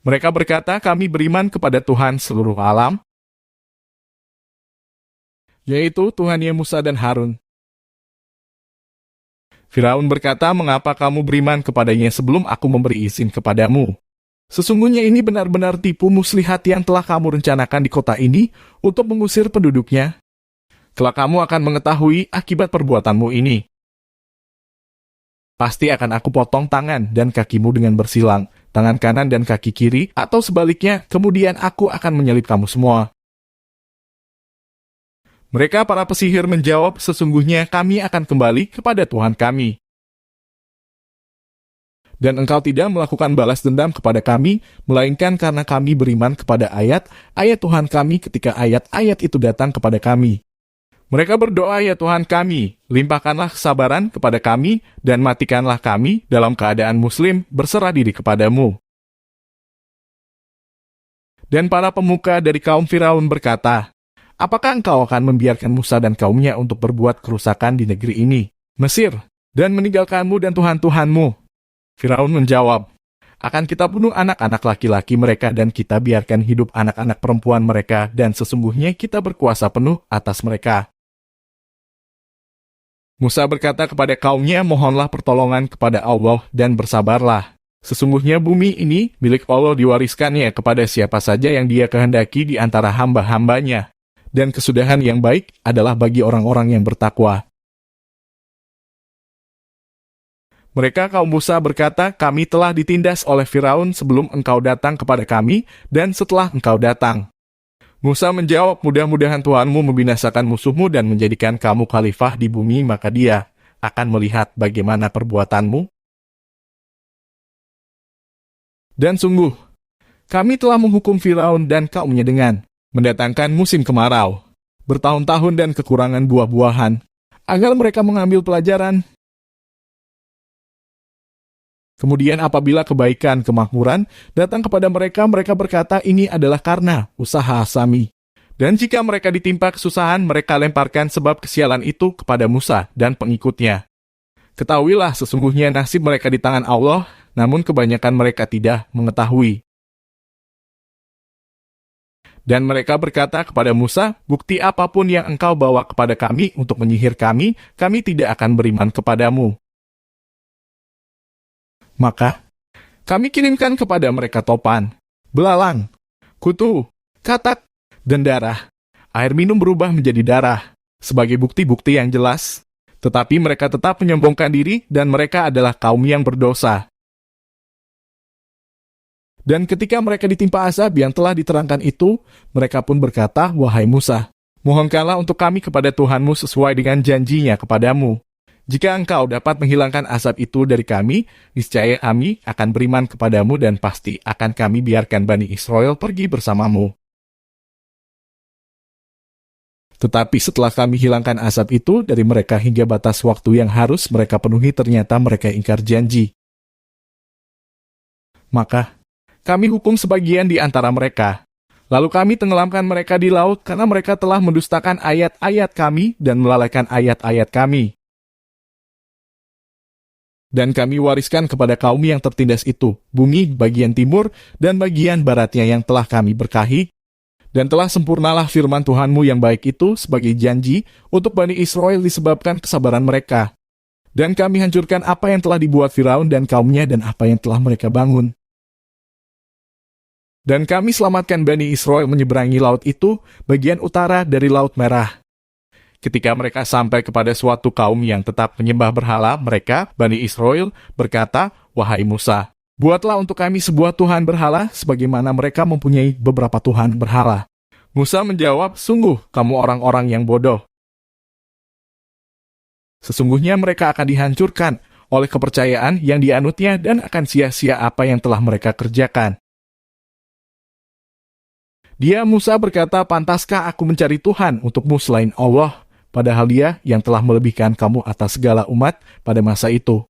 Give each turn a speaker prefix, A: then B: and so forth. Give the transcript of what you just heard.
A: Mereka berkata, kami beriman kepada Tuhan seluruh alam, yaitu Tuhannya Musa dan Harun. Firaun berkata, mengapa kamu beriman kepadanya sebelum aku memberi izin kepadamu? Sesungguhnya ini benar-benar tipu muslihat yang telah kamu rencanakan di kota ini untuk mengusir penduduknya. Kelak kamu akan mengetahui akibat perbuatanmu ini. Pasti akan aku potong tangan dan kakimu dengan bersilang, tangan kanan dan kaki kiri, atau sebaliknya, kemudian aku akan menyalib kamu semua. Mereka para pesihir menjawab, sesungguhnya kami akan kembali kepada Tuhan kami. Dan engkau tidak melakukan balas dendam kepada kami, melainkan karena kami beriman kepada ayat-ayat Tuhan kami ketika ayat-ayat itu datang kepada kami. Mereka berdoa, ya Tuhan kami, limpahkanlah kesabaran kepada kami, dan matikanlah kami dalam keadaan muslim berserah diri kepadamu. Dan para pemuka dari kaum Firaun berkata, apakah engkau akan membiarkan Musa dan kaumnya untuk berbuat kerusakan di negeri ini, Mesir, dan meninggalkanmu dan Tuhan-Tuhanmu? Firaun menjawab, akan kita bunuh anak-anak laki-laki mereka dan kita biarkan hidup anak-anak perempuan mereka, dan sesungguhnya kita berkuasa penuh atas mereka. Musa berkata kepada kaumnya, mohonlah pertolongan kepada Allah dan bersabarlah. Sesungguhnya bumi ini milik Allah, diwariskannya kepada siapa saja yang Dia kehendaki di antara hamba-hambanya. Dan kesudahan yang baik adalah bagi orang-orang yang bertakwa. Mereka kaum Musa berkata, kami telah ditindas oleh Firaun sebelum engkau datang kepada kami, dan setelah engkau datang. Musa menjawab, mudah-mudahan Tuhanmu membinasakan musuhmu dan menjadikan kamu khalifah di bumi, maka Dia akan melihat bagaimana perbuatanmu. Dan sungguh, kami telah menghukum Firaun dan kaumnya dengan mendatangkan musim kemarau, bertahun-tahun dan kekurangan buah-buahan, agar mereka mengambil pelajaran. Kemudian apabila kebaikan, kemakmuran datang kepada mereka, mereka berkata ini adalah karena usaha Sami. Dan jika mereka ditimpa kesusahan, mereka lemparkan sebab kesialan itu kepada Musa dan pengikutnya. Ketahuilah sesungguhnya nasib mereka di tangan Allah, namun kebanyakan mereka tidak mengetahui. Dan mereka berkata kepada Musa, bukti apapun yang engkau bawa kepada kami untuk menyihir kami, kami tidak akan beriman kepadamu. Maka, kami kirimkan kepada mereka topan, belalang, kutu, katak, dan darah. Air minum berubah menjadi darah, sebagai bukti-bukti yang jelas. Tetapi mereka tetap menyombongkan diri, dan mereka adalah kaum yang berdosa. Dan ketika mereka ditimpa azab yang telah diterangkan itu, mereka pun berkata, wahai Musa, mohonkanlah untuk kami kepada Tuhanmu sesuai dengan janjinya kepadamu. Jika engkau dapat menghilangkan azab itu dari kami, niscaya kami akan beriman kepadamu dan pasti akan kami biarkan Bani Israel pergi bersamamu. Tetapi setelah kami hilangkan azab itu dari mereka hingga batas waktu yang harus mereka penuhi, ternyata mereka ingkar janji. Maka, kami hukum sebagian di antara mereka. Lalu kami tenggelamkan mereka di laut karena mereka telah mendustakan ayat-ayat kami dan melalaikan ayat-ayat kami. Dan kami wariskan kepada kaum yang tertindas itu, bumi bagian timur dan bagian baratnya yang telah kami berkahi, dan telah sempurnalah firman Tuhanmu yang baik itu sebagai janji untuk Bani Israel disebabkan kesabaran mereka. Dan kami hancurkan apa yang telah dibuat Firaun dan kaumnya dan apa yang telah mereka bangun. Dan kami selamatkan Bani Israel menyeberangi laut itu, bagian utara dari Laut Merah. Ketika mereka sampai kepada suatu kaum yang tetap menyembah berhala, mereka, Bani Israel, berkata, wahai Musa, buatlah untuk kami sebuah Tuhan berhala, sebagaimana mereka mempunyai beberapa Tuhan berhala. Musa menjawab, sungguh kamu orang-orang yang bodoh. Sesungguhnya mereka akan dihancurkan oleh kepercayaan yang dianutnya dan akan sia-sia apa yang telah mereka kerjakan. Dia Musa berkata, pantaskah aku mencari Tuhan untukmu selain Allah, padahal Dia yang telah melebihkan kamu atas segala umat pada masa itu.